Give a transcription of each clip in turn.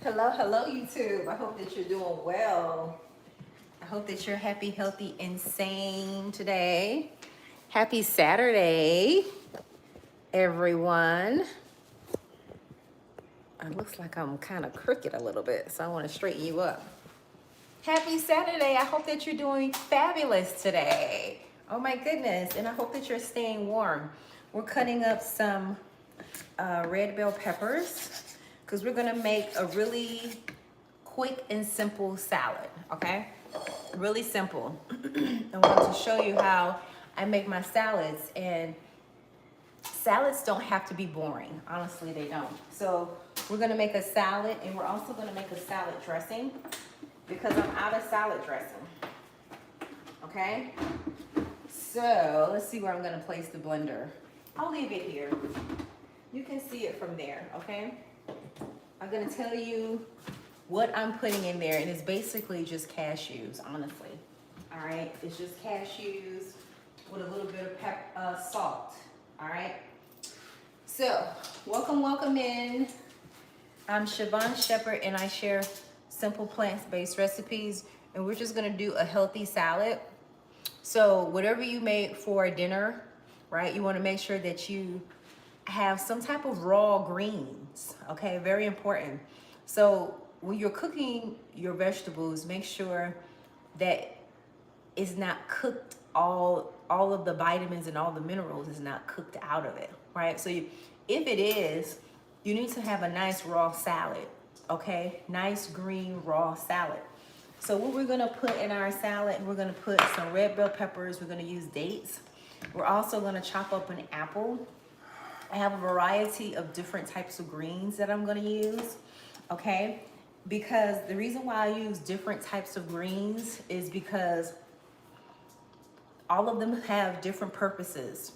Hello, hello, YouTube. I hope that you're doing well. I hope that you're happy, healthy, and sane today. Happy Saturday, everyone. It looks like I'm kind of crooked a little bit, so I want to straighten you up. Happy Saturday. I hope that you're doing fabulous today. Oh my goodness. And I hope that you're staying warm. We're cutting up some red bell peppers because we're going to make a really quick and simple salad, okay? Really simple. I want to show you how I make my salads, and salads don't have to be boring. Honestly, they don't. So we're gonna make a salad, and we're also gonna make a salad dressing because I'm out of salad dressing, okay? So let's see where I'm gonna place the blender. I'll leave it here. You can see it from there, okay? I'm gonna tell you what I'm putting in there, and it's basically just cashews, honestly. All right, it's just cashews with a little bit of salt. All right. So, welcome in. I'm Schvonne Sheppard, and I share simple plant-based recipes, and we're just gonna do a healthy salad. So, whatever you make for dinner, right? You want to make sure that you have some type of raw greens. Okay, very important. So when you're cooking your vegetables, make sure that it's not cooked, all of the vitamins and all the minerals is not cooked out of it, right? So if it is, you need to have a nice raw salad, okay? Nice green raw salad. So what we're gonna put in our salad, we're gonna put some red bell peppers, we're gonna use dates. We're also gonna chop up an apple. I have a variety of different types of greens that I'm gonna use, okay? Because the reason why I use different types of greens is because all of them have different purposes,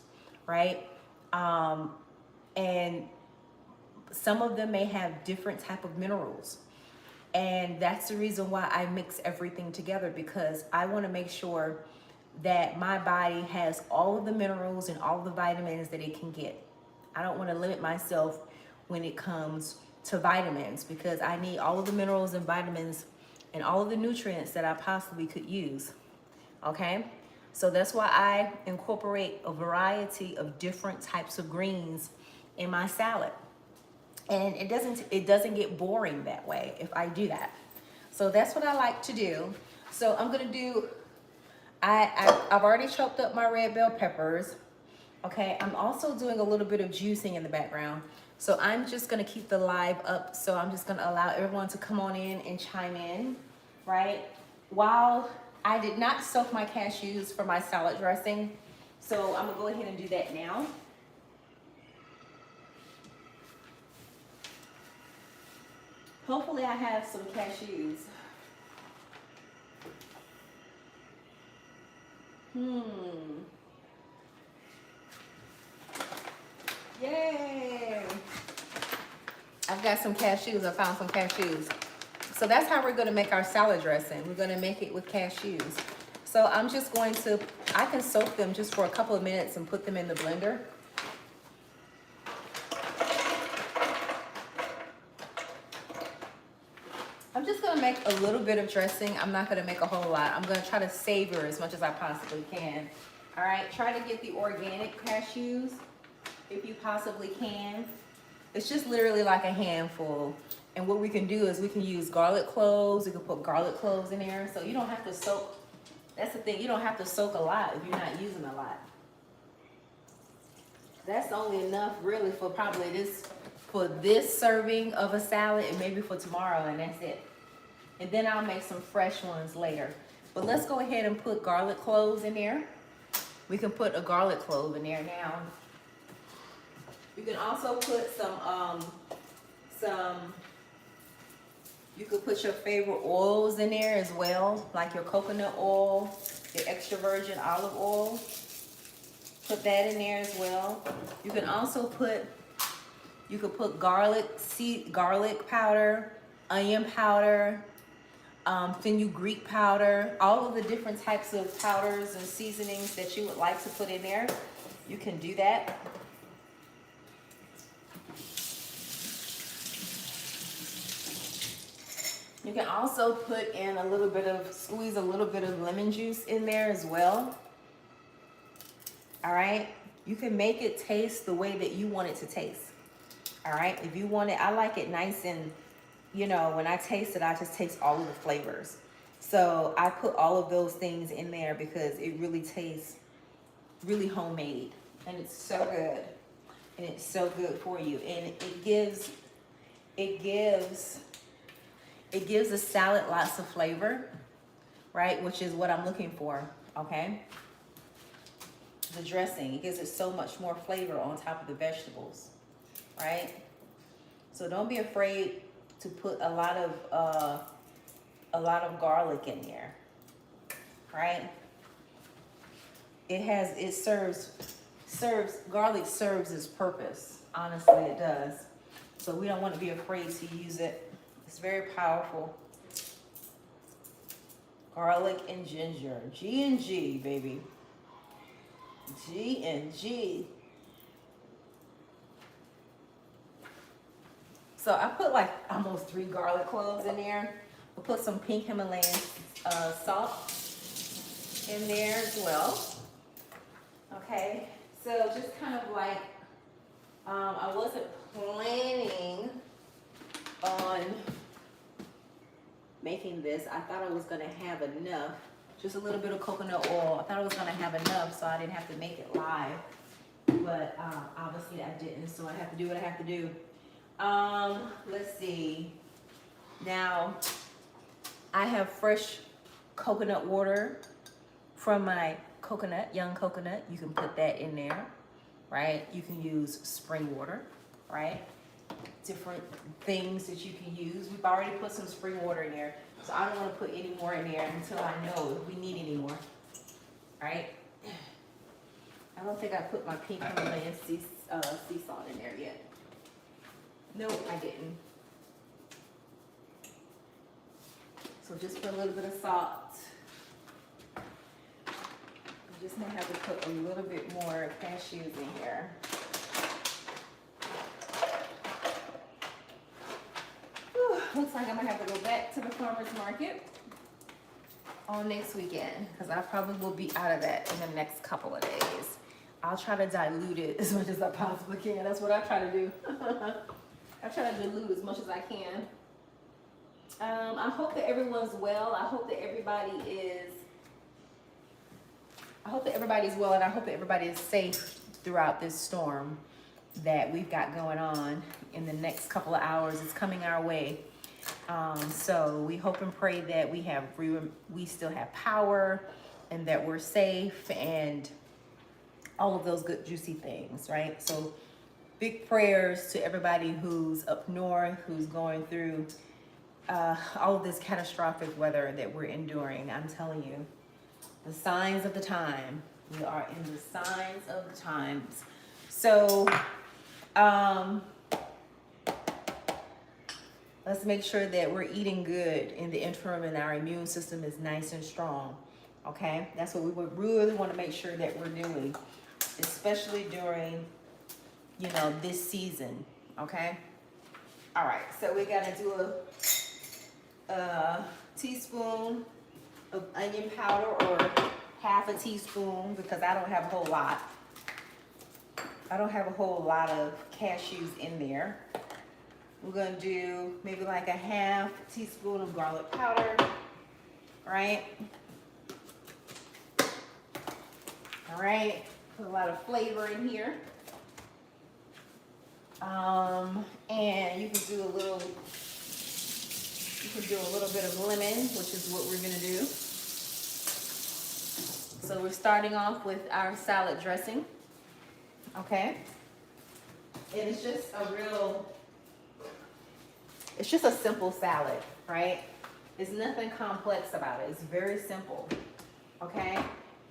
right? And some of them may have different type of minerals. And that's the reason why I mix everything together, because I wanna make sure that my body has all of the minerals and all of the vitamins that it can get. I don't want to limit myself when it comes to vitamins, because I need all of the minerals and vitamins and all of the nutrients that I possibly could use. Okay? So that's why I incorporate a variety of different types of greens in my salad. And it doesn't get boring that way if I do that. So that's what I like to do. So I'm going to do I've already chopped up my red bell peppers. Okay, I'm also doing a little bit of juicing in the background. So I'm just gonna keep the live up. So I'm just gonna allow everyone to come on in and chime in, right? While I did not soak my cashews for my salad dressing, so I'm gonna go ahead and do that now. Hopefully I have some cashews. Yay! I've got some cashews. I found some cashews. So that's how we're going to make our salad dressing. We're going to make it with cashews. So I'm just going to, I can soak them just for a couple of minutes and put them in the blender. I'm just going to make a little bit of dressing. I'm not going to make a whole lot. I'm going to try to savor as much as I possibly can. All right, try to get the organic cashews if you possibly can. It's just literally like a handful. And what we can do is we can use garlic cloves. We can put garlic cloves in there. So you don't have to soak. That's the thing. You don't have to soak a lot if you're not using a lot. That's only enough really for probably this serving of a salad, and maybe for tomorrow, and that's it. And then I'll make some fresh ones later. But let's go ahead and put garlic cloves in there. We can put a garlic clove in there now. You can also put you could put your favorite oils in there as well, like your coconut oil, your extra virgin olive oil. Put that in there as well. You can also put, garlic powder, onion powder, fenugreek powder, all of the different types of powders and seasonings that you would like to put in there. You can do that. You can also put in a little bit of, squeeze a little bit of lemon juice in there as well. All right. You can make it taste the way that you want it to taste. All right. If you want it, I like it nice and, you know, when I taste it, I just taste all of the flavors. So I put all of those things in there because it really tastes really homemade, and it's so good, and it's so good for you, and it gives a salad lots of flavor, right? Which is what I'm looking for. Okay. The dressing, it gives it so much more flavor on top of the vegetables, right? So don't be afraid to put a lot of garlic in there, right? Garlic serves its purpose. Honestly, it does. So we don't want to be afraid to use it. It's very powerful. Garlic and ginger, G&G, baby. G&G. So I put like almost 3 garlic cloves in there. We'll put some pink Himalayan salt in there as well. Okay, so just kind of like, I wasn't planning on making this. I thought I was gonna have enough, just a little bit of coconut oil. I thought I was gonna have enough so I didn't have to make it live, but obviously I didn't, so I have to do what I have to do. Let's see. Now, I have fresh coconut water from my young coconut. You can put that in there, right? You can use spring water, right? Different things that you can use. We've already put some spring water in there, so I don't want to put any more in there until I know if we need any more, right? I don't think I put my pink Himalayan sea salt in there yet. Nope, I didn't. So just put a little bit of salt. I just may have to put a little bit more cashews in here. Whew, looks like I'm gonna have to go back to the farmer's market on next weekend because I probably will be out of that in the next couple of days. I'll try to dilute it as much as I possibly can. That's what I try to do. I try to dilute as much as I can. I hope that everyone's well. I hope that everybody's well, and I hope that everybody is safe throughout this storm that we've got going on in the next couple of hours. It's coming our way. So we hope and pray that we still have power and that we're safe and all of those good juicy things, right? So big prayers to everybody who's up north, who's going through all of this catastrophic weather that we're enduring. I'm telling you, the signs of the time. We are in the signs of the times. So let's make sure that we're eating good in the interim and our immune system is nice and strong. Okay, that's what we would really want to make sure that we're doing, especially during, you know, this season. Okay. All right, so we got to do a teaspoon of onion powder, or half a teaspoon, because I don't have a whole lot. I don't have a whole lot of cashews in there. We're gonna do maybe like a half teaspoon of garlic powder, right? All right, put a lot of flavor in here. And you can do a little bit of lemon, which is what we're gonna do. So we're starting off with our salad dressing, okay? And it's just a simple salad, right? There's nothing complex about it. It's very simple, okay?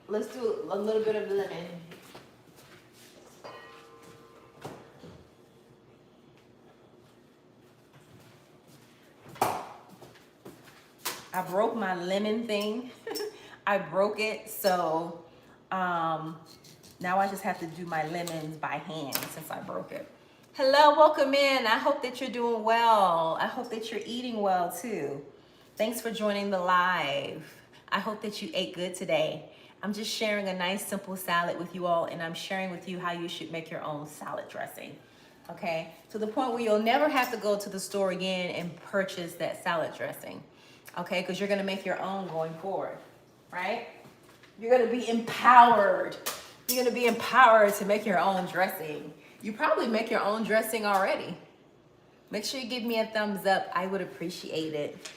Let's do a little bit of lemon. I broke my lemon thing. I broke it, so now I just have to do my lemons by hand since I broke it. Hello, welcome in. I hope that you're doing well. I hope that you're eating well too. Thanks for joining the live. I hope that you ate good today. I'm just sharing a nice simple salad with you all, and I'm sharing with you how you should make your own salad dressing. Okay, to the point where you'll never have to go to the store again and purchase that salad dressing. Okay, because you're gonna make your own going forward, right? You're gonna be empowered. You're gonna be empowered to make your own dressing. You probably make your own dressing already. Make sure you give me a thumbs up. I would appreciate it.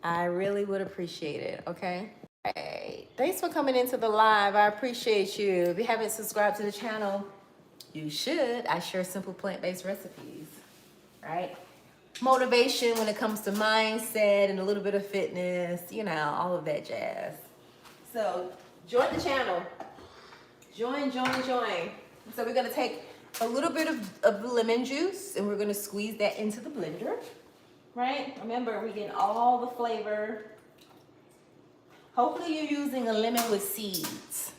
I really would appreciate it, okay? Hey, thanks for coming into the live. I appreciate you. If you haven't subscribed to the channel, you should. I share simple plant-based recipes, right? Motivation when it comes to mindset and a little bit of fitness, you know, all of that jazz. So join the channel. Join. So we're gonna take a little bit of lemon juice and we're gonna squeeze that into the blender, right? Remember, we're getting all the flavor. Hopefully you're using a lemon with seeds,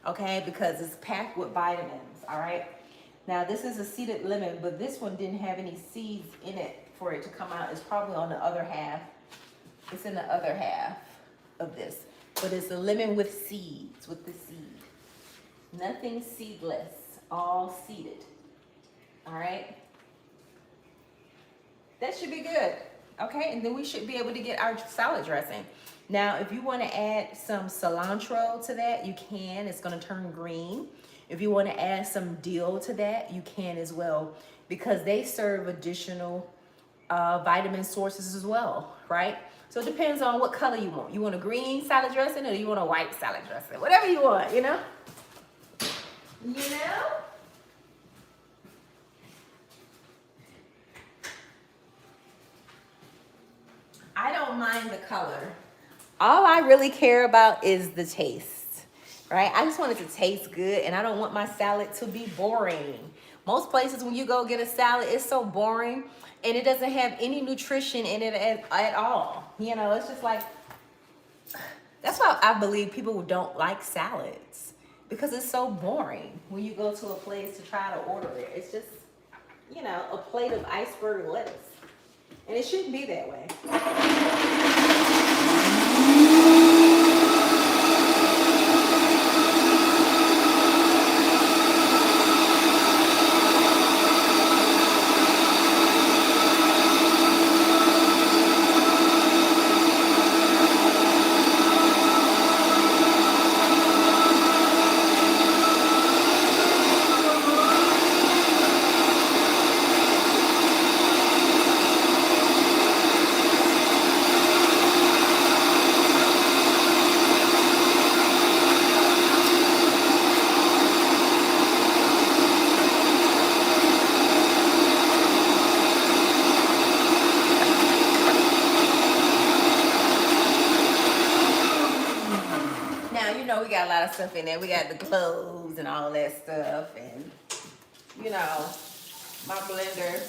okay? Because it's packed with vitamins, all right? Now this is a seeded lemon, but this one didn't have any seeds in it for it to come out. It's probably on the other half. It's in the other half of this. But it's a lemon with seeds, with the seed. Nothing seedless, all seeded. All right? That should be good. Okay, and then we should be able to get our salad dressing. Now, if you want to add some cilantro to that, you can. It's going to turn green. If you want to add some dill to that, you can as well, because they serve additional vitamin sources as well, right? So it depends on what color you want. You want a green salad dressing or you want a white salad dressing? Whatever you want, you know? You know? I don't mind the color. All I really care about is the taste, right? I just want it to taste good, and I don't want my salad to be boring. Most places when you go get a salad, it's so boring, and it doesn't have any nutrition in it at all. You know, it's just like, that's why I believe people don't like salads, because it's so boring when you go to a place to try to order it. It's just, you know, a plate of iceberg lettuce. And it shouldn't be that way. We got a lot of stuff in there. We got the cloves and all that stuff, and you know, my blender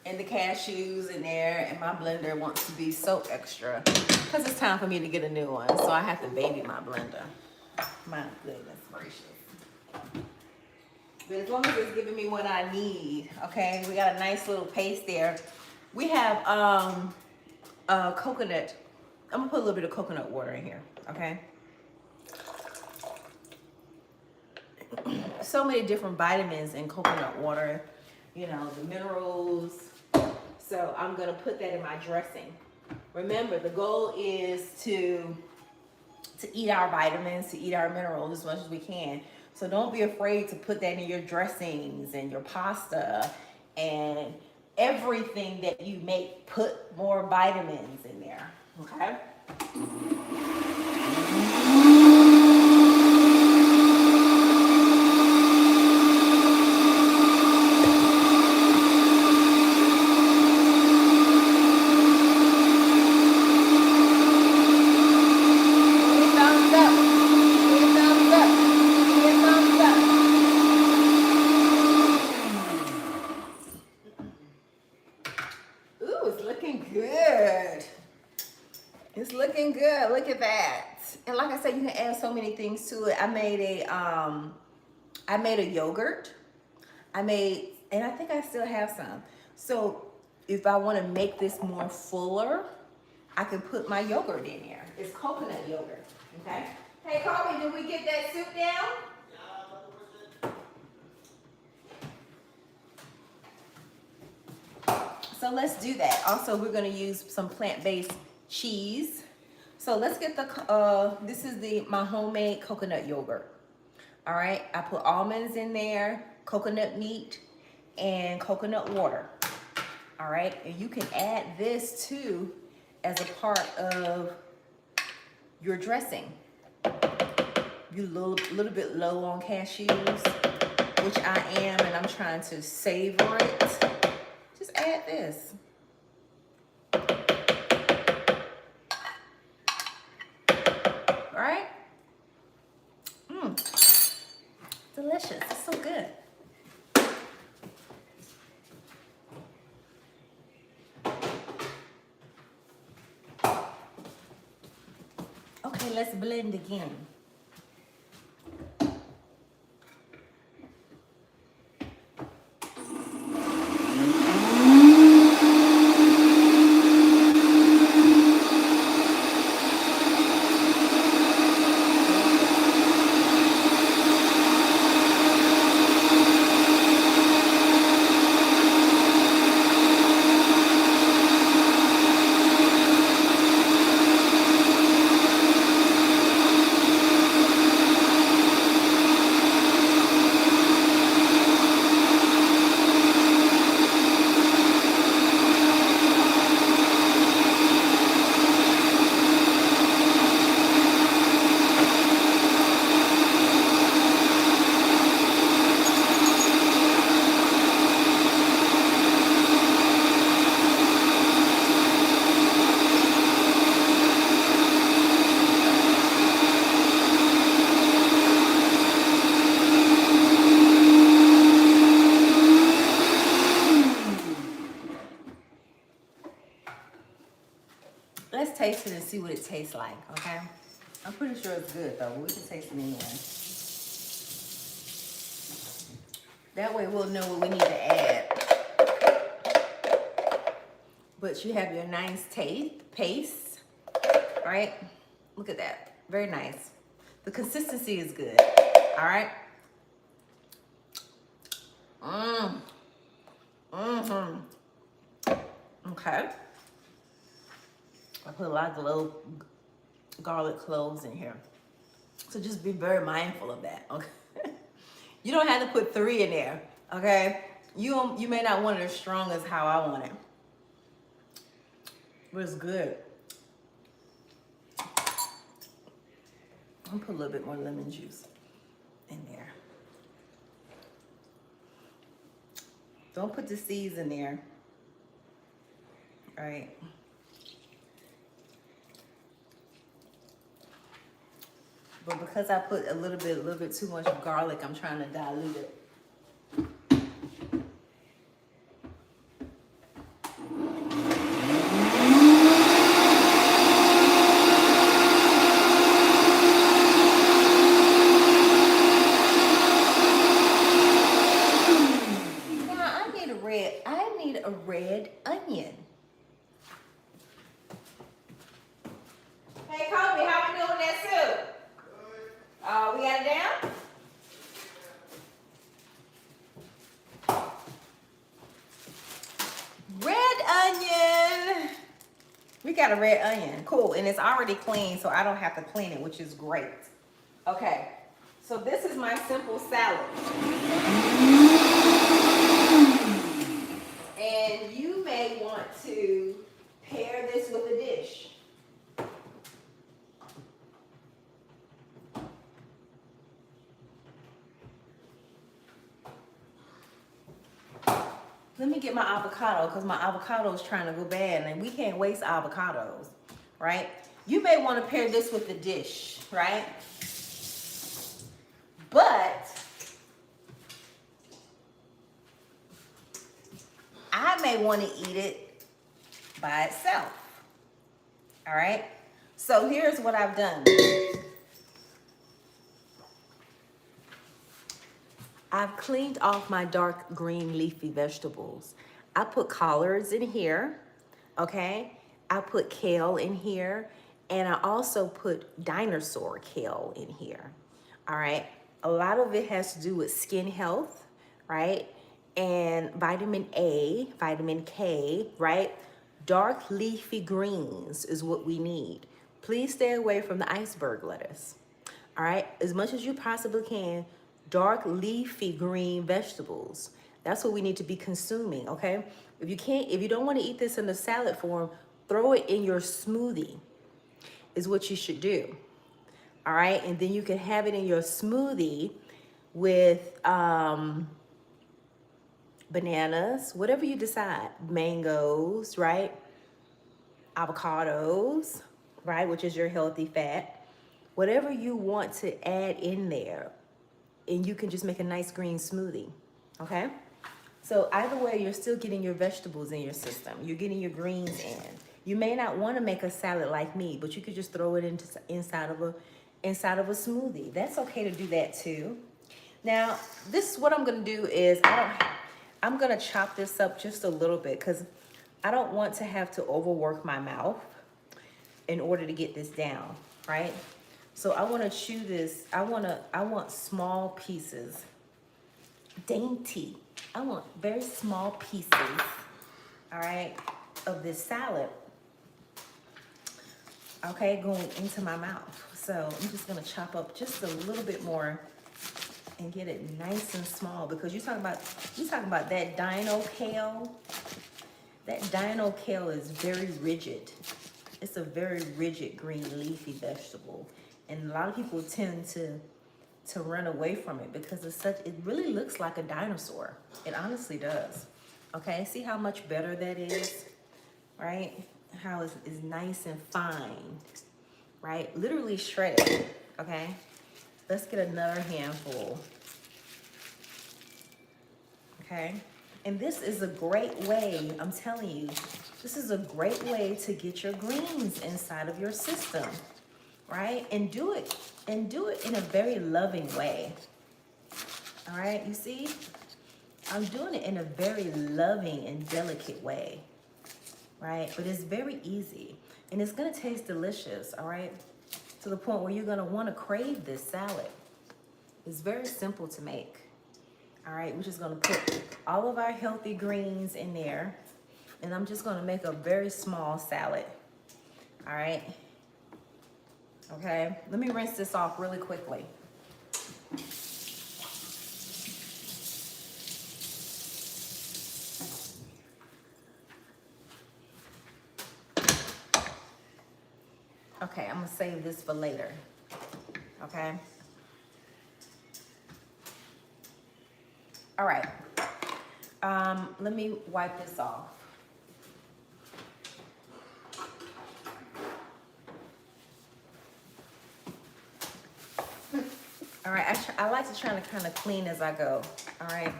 and the cashews in there, and my blender wants to be so extra because it's time for me to get a new one, so I have to baby my blender. My goodness gracious. But as long as it's giving me what I need, okay? We got a nice little paste there. We have coconut. I'm gonna put a little bit of coconut water in here, okay? So many different vitamins in coconut water, you know, the minerals. So I'm gonna put that in my dressing. Remember, the goal is to eat our vitamins, to eat our minerals as much as we can. So don't be afraid to put that in your dressings and your pasta and everything that you make. Put more vitamins in there, okay? It's looking good. Look at that. And like I said, you can add so many things to it. I made a yogurt. And I think I still have some. So if I want to make this more fuller, I can put my yogurt in there. It's coconut yogurt, okay? Hey, Kobe, did we get that soup down? So let's do that. Also, we're gonna use some plant-based cheese. So let's get the, this is my homemade coconut yogurt. All right, I put almonds in there, coconut meat, and coconut water. All right, and you can add this too as a part of your dressing. You're a little bit low on cashews, which I am, and I'm trying to savor it. Just add this. All right? Delicious. It's so good. Okay, let's blend again. Let's taste it and see what it tastes like, okay? I'm pretty sure it's good though, but we can taste it anyway. That way we'll know what we need to add. But you have your nice paste, right? Look at that, very nice. The consistency is good, all right? Okay. I put a lot of little garlic cloves in here. So just be very mindful of that, okay? You don't have to put 3 in there, okay? You may not want it as strong as how I want it. But it's good. I'll put a little bit more lemon juice in there. Don't put the seeds in there, all right? But because I put a little bit too much garlic, I'm trying to dilute it. Now I need a red onion. Hey Kobe, how we doing that soup? We got it down? Red onion. We got a red onion. Cool. And it's already clean, so I don't have to clean it, which is great. Okay. So this is my simple salad. And you may want to pair this with a dish. Let me get my avocado because my avocado is trying to go bad and we can't waste avocados, right? You may want to pair this with the dish, right? But I may want to eat it by itself, all right? So here's what I've done. I've cleaned off my dark green leafy vegetables. I put collards in here, okay? I put kale in here, and I also put dinosaur kale in here, all right? A lot of it has to do with skin health, right? And vitamin A, vitamin K, right? Dark leafy greens is what we need. Please stay away from the iceberg lettuce, all right? As much as you possibly can, dark leafy green vegetables. That's what we need to be consuming, okay? If you don't want to eat this in the salad form, throw it in your smoothie is what you should do, all right? And then you can have it in your smoothie with bananas, whatever you decide, mangoes, right? Avocados, right? Which is your healthy fat. Whatever you want to add in there, and you can just make a nice green smoothie, okay? So either way, you're still getting your vegetables in your system. You're getting your greens in. You may not want to make a salad like me, but you could just throw it inside of a smoothie. That's okay to do that too. Now, this is what I'm gonna do is I'm gonna chop this up just a little bit because I don't want to have to overwork my mouth in order to get this down, right? So I want to chew this. I want small pieces, dainty. I want very small pieces, all right, of this salad, okay, going into my mouth. So I'm just gonna chop up just a little bit more and get it nice and small, because you're talking about that dino kale. That dino kale is very rigid. It's a very rigid green leafy vegetable, and a lot of people tend to run away from it because it really looks like a dinosaur. It honestly does. Okay, see how much better that is, right? How it's nice and fine, right? Literally shredded, okay? Let's get another handful, okay? And this is a great way, I'm telling you, this is a great way to get your greens inside of your system, right? And do it in a very loving way. All right, you see? I'm doing it in a very loving and delicate way, right? But it's very easy, and it's gonna taste delicious, all right? To the point where you're gonna wanna crave this salad. It's very simple to make. All right, we're just gonna put all of our healthy greens in there, and I'm just gonna make a very small salad. All right. Okay, let me rinse this off really quickly. Okay, I'm gonna save this for later. Okay. All right. Let me wipe this off. All right, I like to try to kind of clean as I go. All right,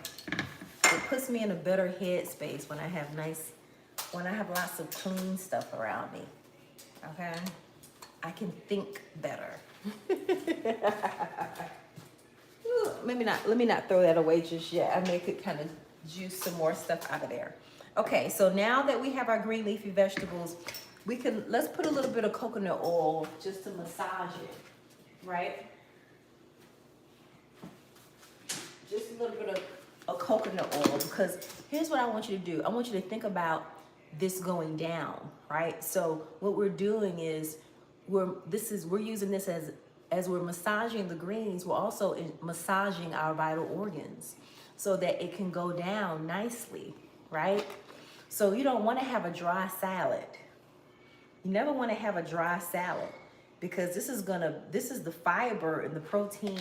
it puts me in a better headspace when I have lots of clean stuff around me. Okay, I can think better. Maybe not. Let me not throw that away just yet. I may could kind of juice some more stuff out of there. Okay, so now that we have our green leafy vegetables, let's put a little bit of coconut oil just to massage it, right? Just a little bit of coconut oil, because here's what I want you to do. I want you to think about this going down, right? So what we're doing is we're using this as we're massaging the greens, we're also massaging our vital organs so that it can go down nicely, right? So you don't want to have a dry salad. You never want to have a dry salad, because this is the fiber and the protein,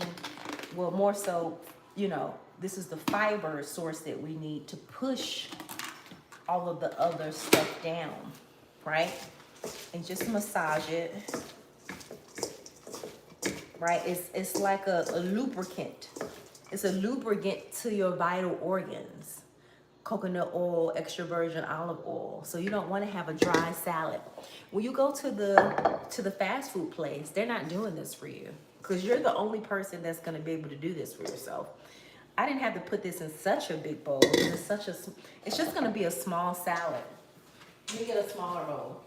well, more so, this is the fiber source that we need to push all of the other stuff down, right? And just massage it, right? It's like a lubricant. It's a lubricant to your vital organs. Coconut oil, extra virgin olive oil. So you don't want to have a dry salad. When you go to the fast food place, they're not doing this for you, because you're the only person that's going to be able to do this for yourself. I didn't have to put this in such a big bowl. It's it's just gonna be a small salad. Let me get a smaller bowl.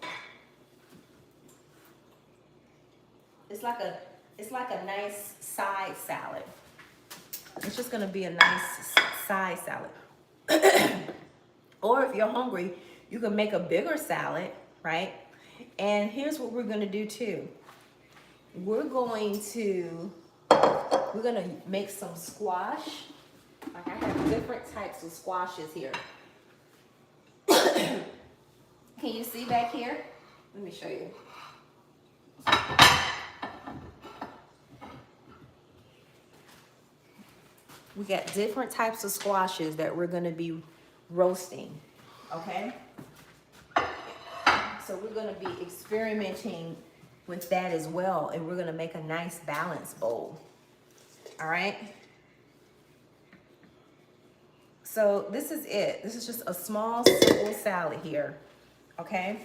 It's like a nice side salad. It's just gonna be a nice side salad. Or if you're hungry, you can make a bigger salad, right? And here's what we're gonna do too. We're gonna make some squash. Like I have different types of squashes here. Can you see back here? Let me show you. We got different types of squashes that we're gonna be roasting, okay? So we're gonna be experimenting with that as well, and we're gonna make a nice balanced bowl, all right? So this is it. This is just a small, simple salad here, okay?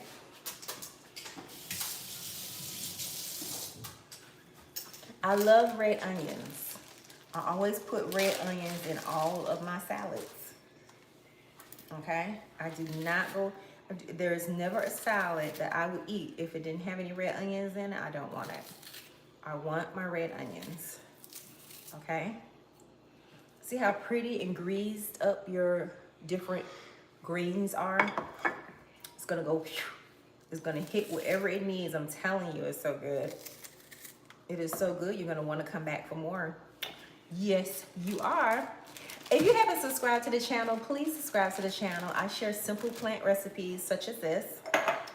I love red onions. I always put red onions in all of my salads, okay? I do not go, there is never a salad that I would eat if it didn't have any red onions in it. I don't want it. I want my red onions, okay? See how pretty and greased up your different greens are? It's gonna go, it's gonna hit wherever it needs. I'm telling you, it's so good. It is so good, you're gonna wanna come back for more. Yes, you are. If you haven't subscribed to the channel, please subscribe to the channel. I share simple plant recipes such as this.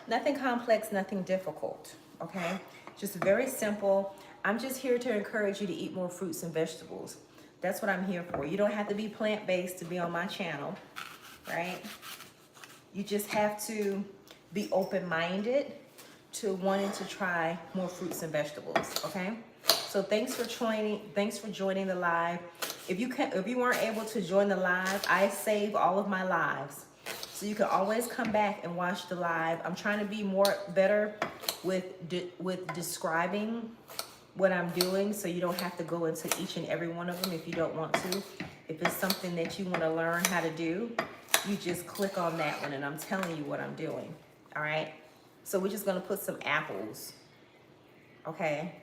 Nothing complex, nothing difficult, okay? Just very simple. I'm just here to encourage you to eat more fruits and vegetables. That's what I'm here for. You don't have to be plant-based to be on my channel, right? You just have to be open-minded to wanting to try more fruits and vegetables, okay? So thanks for joining the live. If you weren't able to join the live, I save all of my lives. So you can always come back and watch the live. I'm trying to be better with describing what I'm doing, so you don't have to go into each and every one of them if you don't want to. If it's something that you want to learn how to do, you just click on that one and I'm telling you what I'm doing, all right? So we're just gonna put some apples, okay?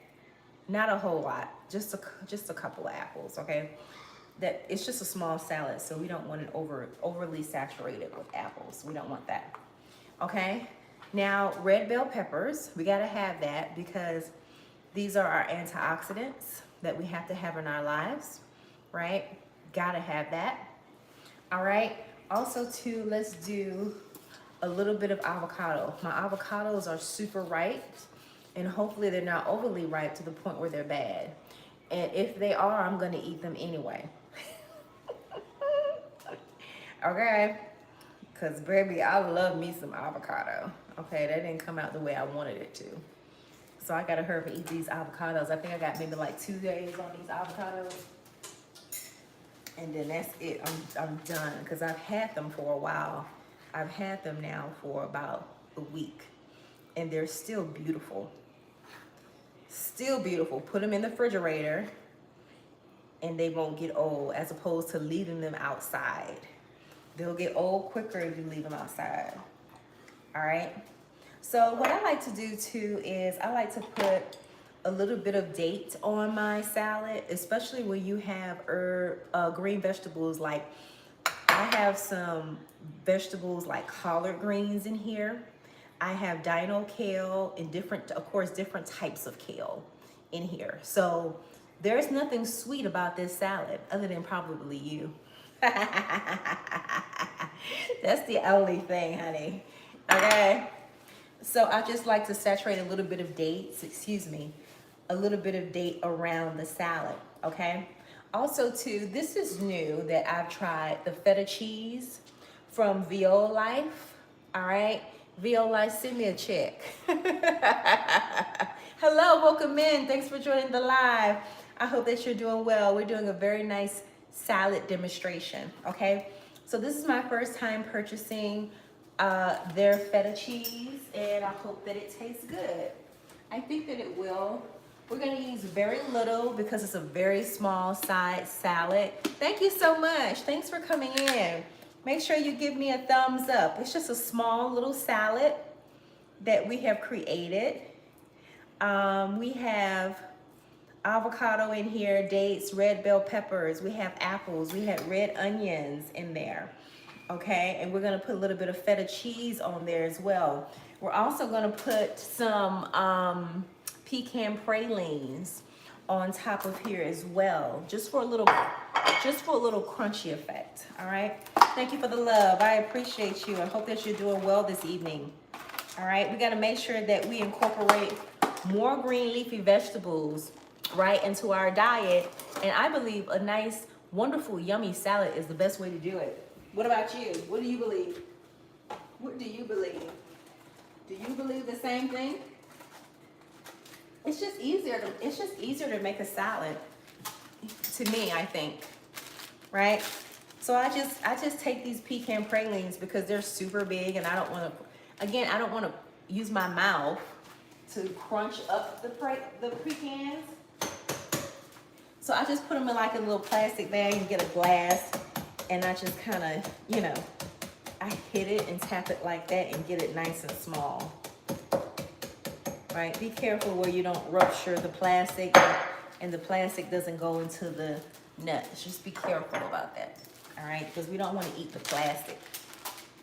Not a whole lot, just a couple of apples, okay? That it's just a small salad, so we don't want it overly saturated with apples. We don't want that, okay? Now, red bell peppers, we gotta have that because these are our antioxidants that we have to have in our lives, right? Gotta have that. All right, also too, let's do a little bit of avocado. My avocados are super ripe and hopefully they're not overly ripe to the point where they're bad. And if they are, I'm gonna eat them anyway. Okay, because baby, I love me some avocado. Okay, that didn't come out the way I wanted it to. So I gotta hurry up and eat these avocados. I think I got maybe like 2 days on these avocados. And then that's it, I'm done. Because I've had them for a while. I've had them now for about a week. And they're still beautiful. Still beautiful. Put them in the refrigerator and they won't get old, as opposed to leaving them outside. They'll get old quicker if you leave them outside. All right? So what I like to do too is I like to put a little bit of date on my salad, especially when you have green vegetables. Like I have some vegetables like collard greens in here. I have dino kale and different types of kale in here. So there's nothing sweet about this salad other than probably you. That's the only thing, honey. Okay. So I just like to saturate a little bit of dates, a little bit of date around the salad, okay? Also too, this is new that I've tried, the feta cheese from VO Life, all right? VO Life, send me a check. Hello, welcome in. Thanks for joining the live. I hope that you're doing well. We're doing a very nice salad demonstration, okay? So this is my first time purchasing their feta cheese, and I hope that it tastes good. I think that it will. We're gonna use very little because it's a very small size salad. Thank you so much. Thanks for coming in. Make sure you give me a thumbs up. It's just a small little salad that we have created. We have avocado in here, dates, red bell peppers. We have apples. We have red onions in there. Okay, and we're gonna put a little bit of feta cheese on there as well. We're also gonna put some pecan pralines on top of here as well, just for a little crunchy effect. All right. Thank you for the love. I appreciate you. I hope that you're doing well this evening. All right. We got to make sure that we incorporate more green leafy vegetables right into our diet, and I believe a nice, wonderful, yummy salad is the best way to do it. What about you? What do you believe? What do you believe? Do you believe the same thing? It's just easier to make a salad, to me, I think, right? So I just take these pecan pralines because they're super big, and I don't want to use my mouth to crunch up the pecans. So I just put them in like a little plastic bag and get a glass, and I just kind of, I hit it and tap it like that and get it nice and small. Right, be careful where you don't rupture the plastic and the plastic doesn't go into the nuts. Just be careful about that, all right? Because we don't want to eat the plastic.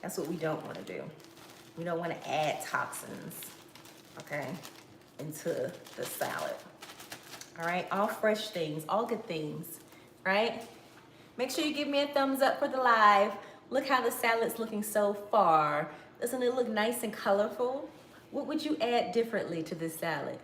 That's what we don't want to do. We don't want to add toxins, okay, into the salad. All right, all fresh things, all good things, right? Make sure you give me a thumbs up for the live. Look how the salad's looking so far. Doesn't it look nice and colorful? What would you add differently to this salad?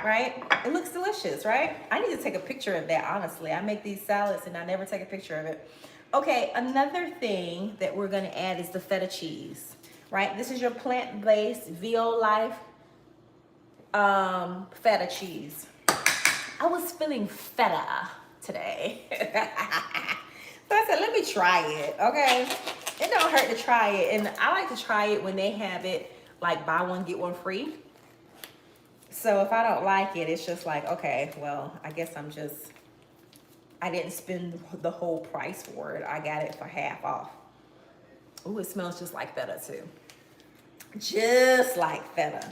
Right? It looks delicious, right? I need to take a picture of that, honestly. I make these salads and I never take a picture of it. Okay, another thing that we're gonna add is the feta cheese, right? This is your plant-based VO Life feta cheese. I was feeling feta today. So I said, let me try it, okay? It don't hurt to try it. And I like to try it when they have it like buy one, get one free. So if I don't like it, it's just like, okay, well, I guess I didn't spend the whole price for it. I got it for half off. Ooh, it smells just like feta too. Just like feta.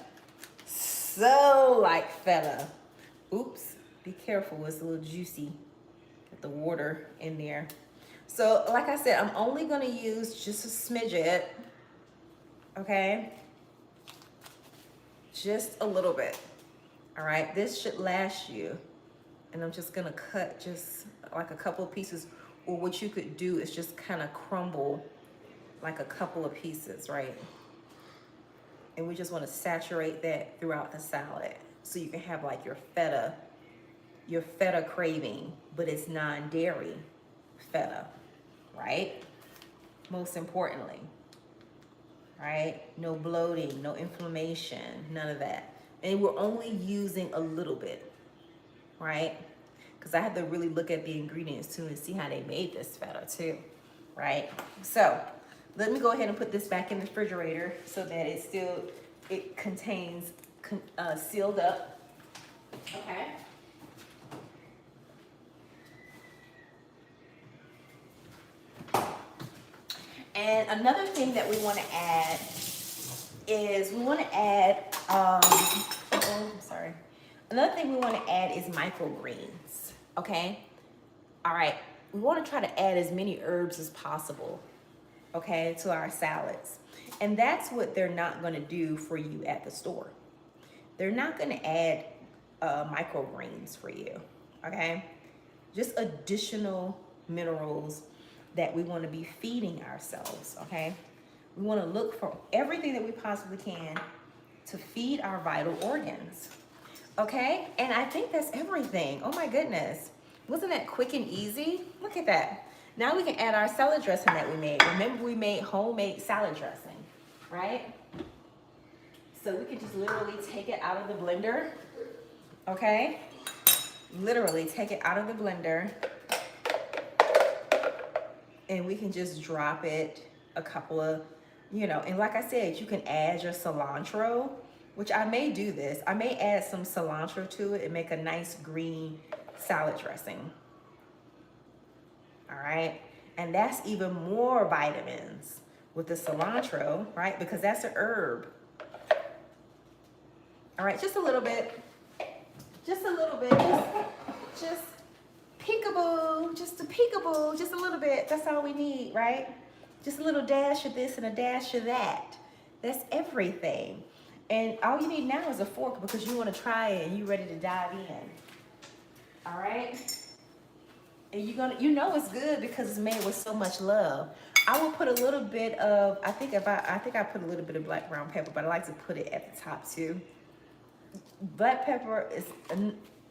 So like feta. Oops, be careful, it's a little juicy. Get the water in there. So like I said, I'm only gonna use just a smidget, okay? Just a little bit, all right? This should last you. And I'm just gonna cut just like a couple of pieces, or what you could do is just kind of crumble like a couple of pieces, right? And we just wanna saturate that throughout the salad so you can have like your feta craving, but it's non-dairy feta, right? Most importantly. Right? No bloating, no inflammation, none of that. And we're only using a little bit, right? Because I had to really look at the ingredients too and see how they made this feta too, right? So let me go ahead and put this back in the refrigerator so that it contains sealed up. Okay. And another thing that we want to add is Another thing we want to add is microgreens, okay? All right, we want to try to add as many herbs as possible, okay, to our salads. And that's what they're not going to do for you at the store. They're not going to add microgreens for you, okay? Just additional minerals that we want to be feeding ourselves, okay? We want to look for everything that we possibly can to feed our vital organs, okay? And I think that's everything. Oh my goodness. Wasn't that quick and easy? Look at that. Now we can add our salad dressing that we made. Remember, we made homemade salad dressing, right? So we can just literally take it out of the blender, okay? Literally take it out of the blender. And we can just drop it a couple of, and like I said, you can add your cilantro which I may do this. I may add some cilantro to it and make a nice green salad dressing. All right. And that's even more vitamins with the cilantro, right? Because that's an herb. All right, just a little bit. Just a little bit. Just peekaboo. Just a peekaboo. Just a little bit. That's all we need, right? Just a little dash of this and a dash of that. That's everything. And all you need now is a fork because you want to try it and you're ready to dive in. All right? And you know it's good because it's made with so much love. I will put a little bit of, I think I put a little bit of black ground pepper, but I like to put it at the top too. Black pepper is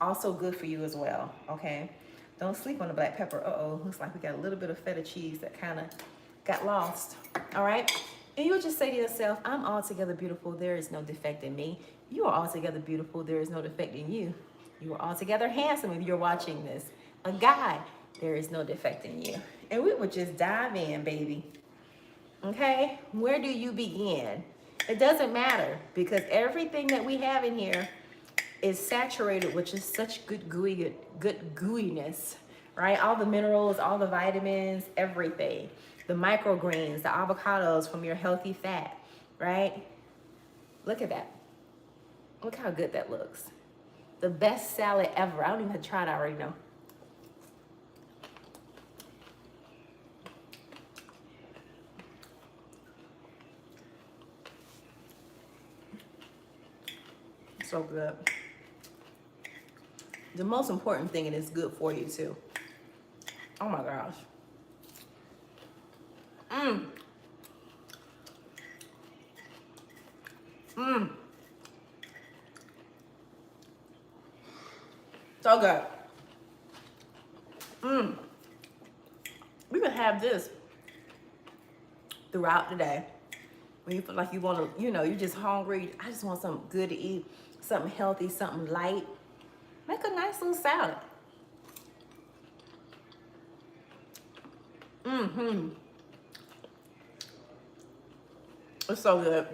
also good for you as well, okay? Don't sleep on the black pepper. Uh-oh, looks like we got a little bit of feta cheese that kind of got lost, all right? And you'll just say to yourself, I'm altogether beautiful. There is no defect in me. You are altogether beautiful. There is no defect in you. You are altogether handsome if you're watching this. A guy, there is no defect in you. And we would just dive in, baby. Okay? Where do you begin? It doesn't matter because everything that we have in here is saturated with just such good gooiness, right? All the minerals, all the vitamins, everything. The microgreens, the avocados from your healthy fat, right? Look at that. Look how good that looks. The best salad ever. I don't even have to try it, I already know. So good. The most important thing, and it's good for you too. Oh my gosh. So good. We can have this throughout the day. When you feel like you want to, you're just hungry. I just want something good to eat, something healthy, something light. Make a nice little salad. It's so good.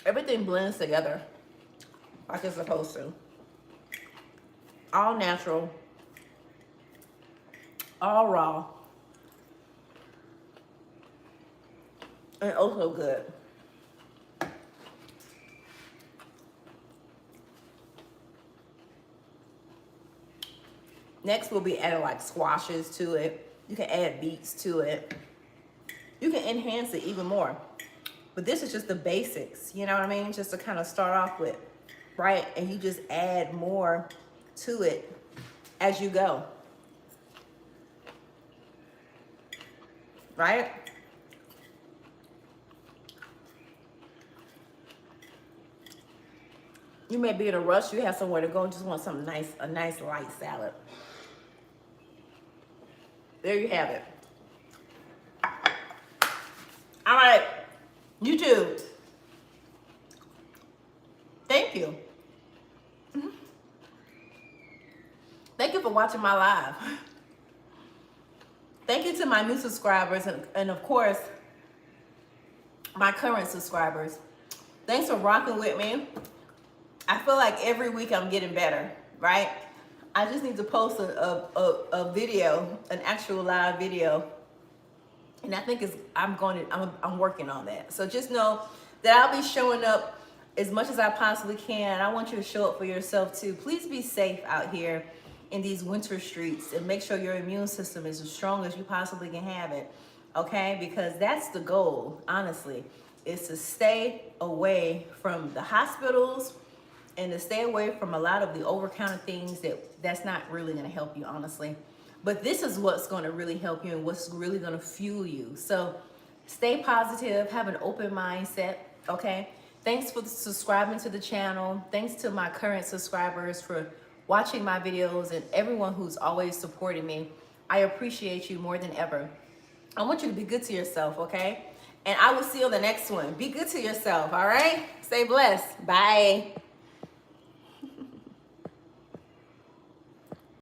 Everything blends together like it's supposed to. All natural, all raw, and also good. Next, we'll be adding like squashes to it. You can add beets to it. You can enhance it even more. But this is just the basics, you know what I mean? Just to kind of start off with, right? And you just add more to it as you go. Right? You may be in a rush, you have somewhere to go, just want something nice, a nice light salad. There you have it. All right, YouTube. Thank you. Thank you for watching my live. Thank you to my new subscribers and of course, my current subscribers. Thanks for rocking with me. I feel like every week I'm getting better, right? I just need to post a video, an actual live video. And I think I'm working on that. So just know that I'll be showing up as much as I possibly can. I want you to show up for yourself too. Please be safe out here in these winter streets and make sure your immune system is as strong as you possibly can have it. Okay? Because that's the goal, honestly, is to stay away from the hospitals and to stay away from a lot of the over-counter things that's not really going to help you, honestly. But this is what's going to really help you and what's really going to fuel you. So stay positive, have an open mindset, okay? Thanks for subscribing to the channel. Thanks to my current subscribers for watching my videos and everyone who's always supporting me. I appreciate you more than ever. I want you to be good to yourself, okay? And I will see you on the next one. Be good to yourself, all right? Stay blessed. Bye.